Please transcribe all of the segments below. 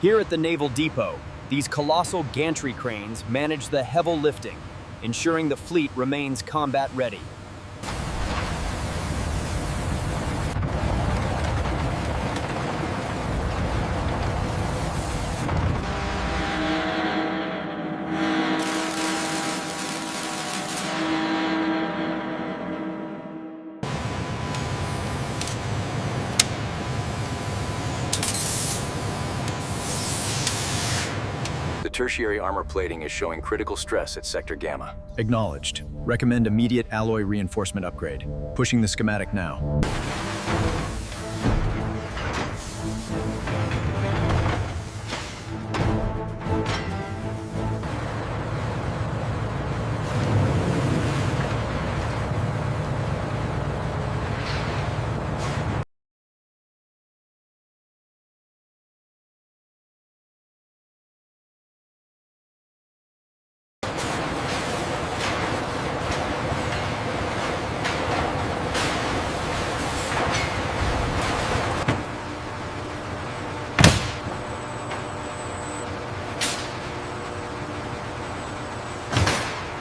Here at the Naval Depot, these colossal gantry cranes manage the heavy lifting, ensuring the fleet remains combat ready. The tertiary armor plating is showing critical stress at Sector Gamma. Acknowledged. Recommend immediate alloy reinforcement upgrade. Pushing the schematic now.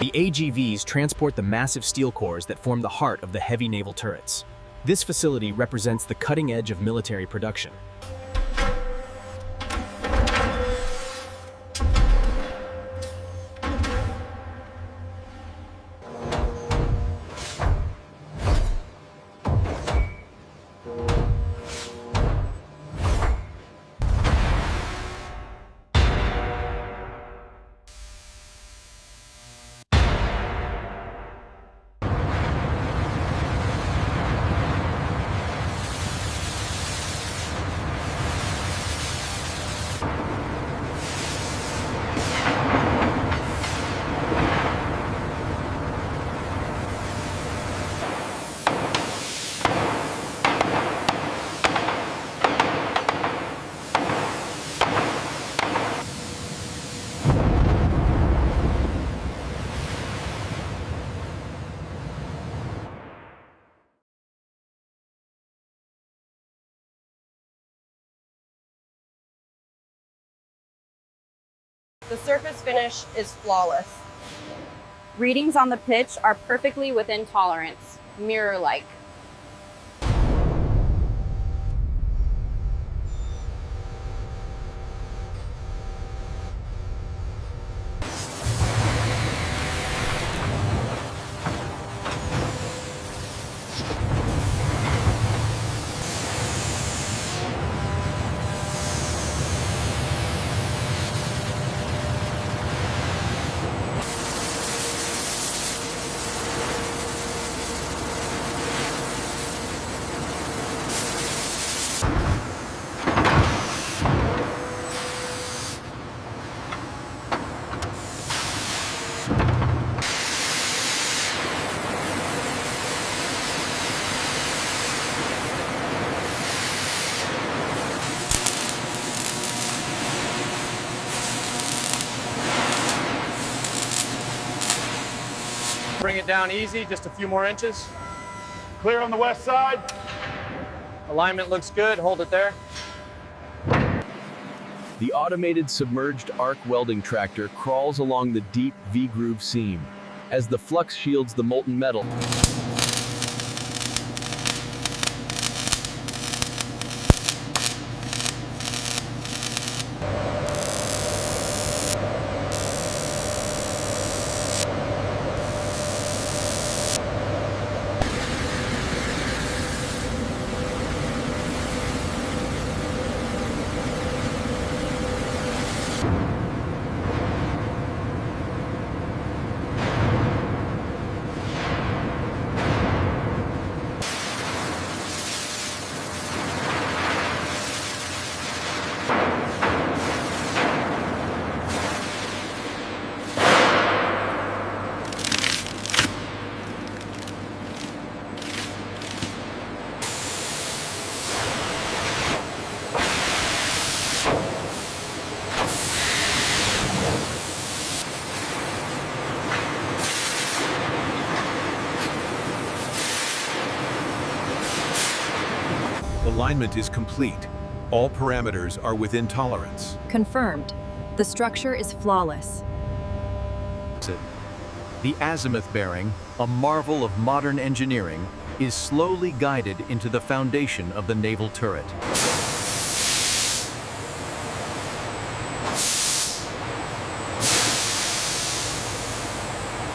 The AGVs transport the massive steel cores that form the heart of the heavy naval turrets. This facility represents the cutting edge of military production. The surface finish is flawless. Readings on the pitch are perfectly within tolerance, mirror-like. Bring it down easy, just a few more inches. Clear on the west side. Alignment looks good, hold it there. The automated submerged arc welding tractor crawls along the deep V-groove seam. As the flux shields the molten metal, Alignment is complete. All parameters are within tolerance. Confirmed. The structure is flawless. The azimuth bearing, a marvel of modern engineering, is slowly guided into the foundation of the naval turret.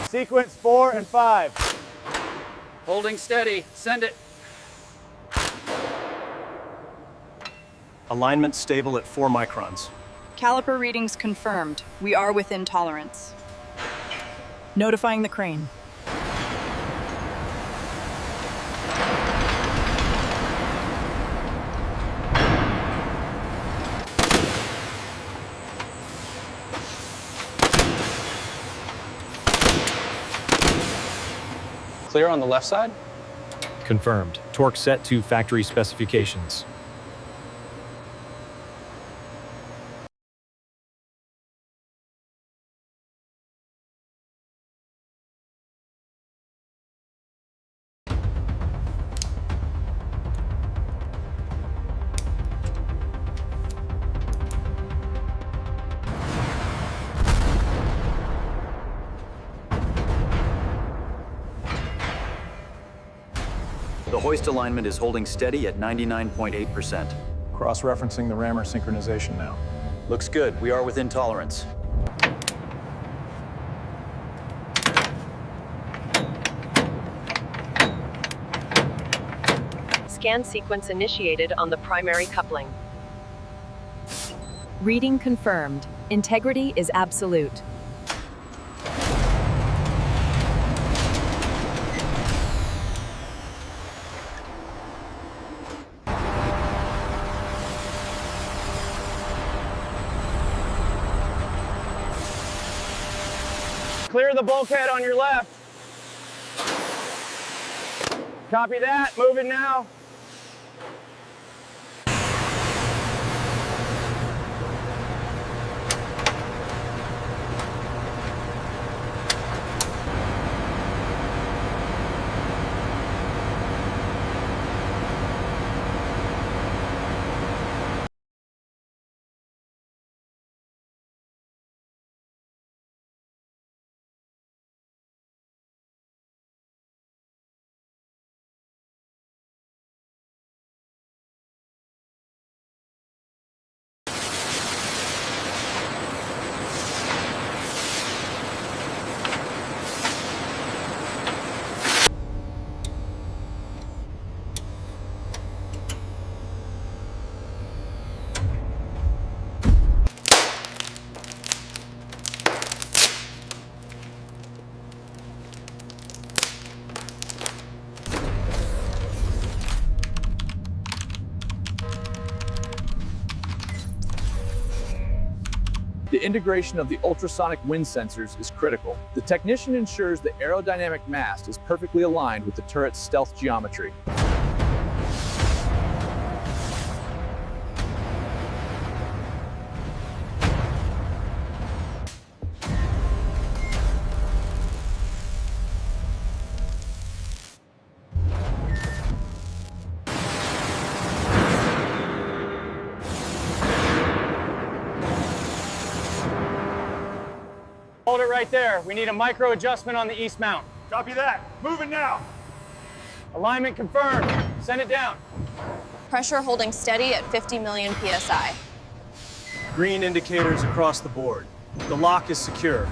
Sequence 4 and 5. Holding steady. Send it. Alignment stable at 4 microns. Caliper readings confirmed. We are within tolerance. Notifying the crane. Clear on the left side? Confirmed. Torque set to factory specifications. The hoist alignment is holding steady at 99.8%. Cross-referencing the rammer synchronization now. Looks good. We are within tolerance. Scan sequence initiated on the primary coupling. Reading confirmed. Integrity is absolute. Clear the bulkhead on your left. Copy that. Moving now. The integration of the ultrasonic wind sensors is critical. The technician ensures the aerodynamic mast is perfectly aligned with the turret's stealth geometry. Hold it right there. We need a micro adjustment on the east mount. Copy that. Moving now. Alignment confirmed. Send it down. Pressure holding steady at 50 million psi. Green indicators across the board. The lock is secure.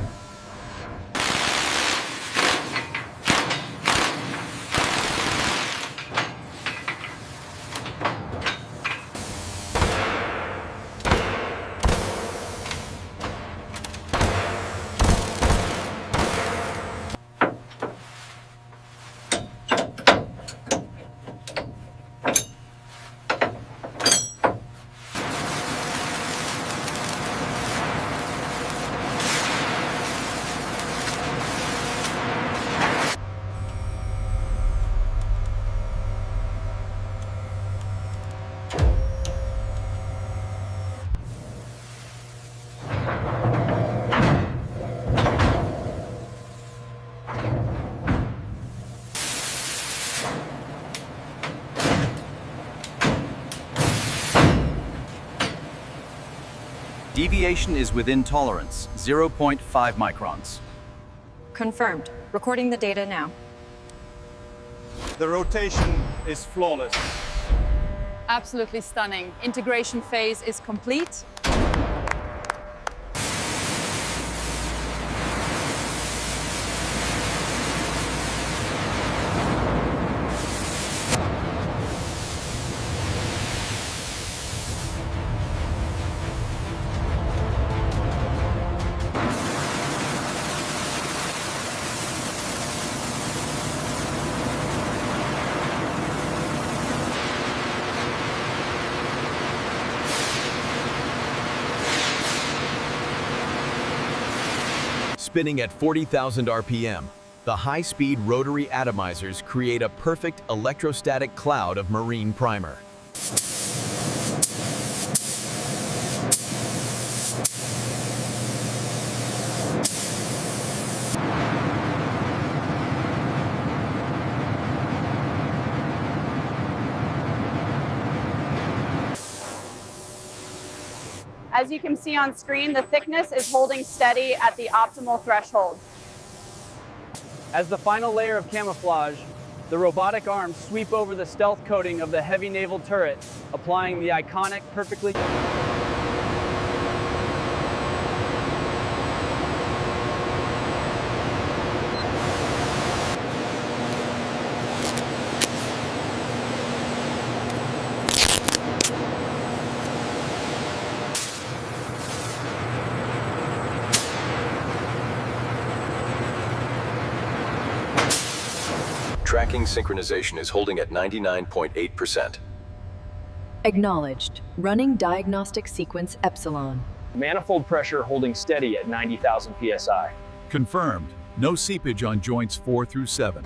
Deviation is within tolerance, 0.5 microns. Confirmed. Recording the data now. The rotation is flawless. Absolutely stunning. Integration phase is complete. Spinning at 40,000 RPM, the high-speed rotary atomizers create a perfect electrostatic cloud of marine primer. As you can see on screen, the thickness is holding steady at the optimal threshold. As the final layer of camouflage, the robotic arms sweep over the stealth coating of the heavy naval turret, applying the iconic perfectly... Tracking synchronization is holding at 99.8%. Acknowledged. Running diagnostic sequence Epsilon. Manifold pressure holding steady at 90,000 psi. Confirmed. No seepage on joints 4 through 7.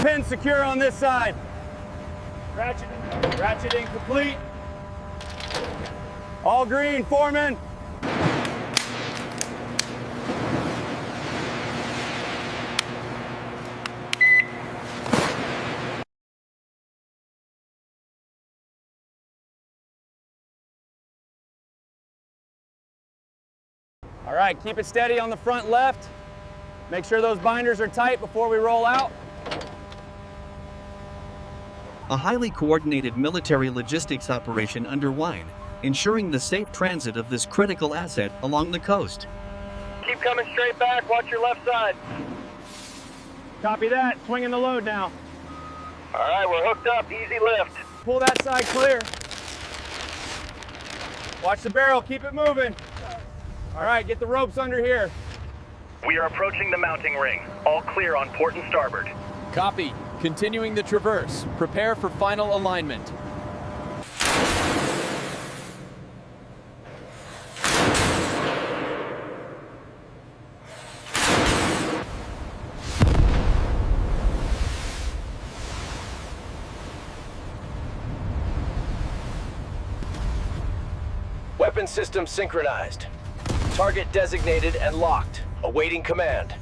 Pin secure on this side. Ratcheting complete. All green, foreman. All right, keep it steady on the front left. Make sure those binders are tight before we roll out. A highly coordinated military logistics operation underway, ensuring the safe transit of this critical asset along the coast. Keep coming straight back. Watch your left side. Copy that. Swinging the load now. All right, we're hooked up. Easy lift. Pull that side clear. Watch the barrel. Keep it moving. All right, get the ropes under here. We are approaching the mounting ring. All clear on port and starboard. Copy. Continuing the traverse. Prepare for final alignment. Weapon system synchronized. Target designated and locked. Awaiting command.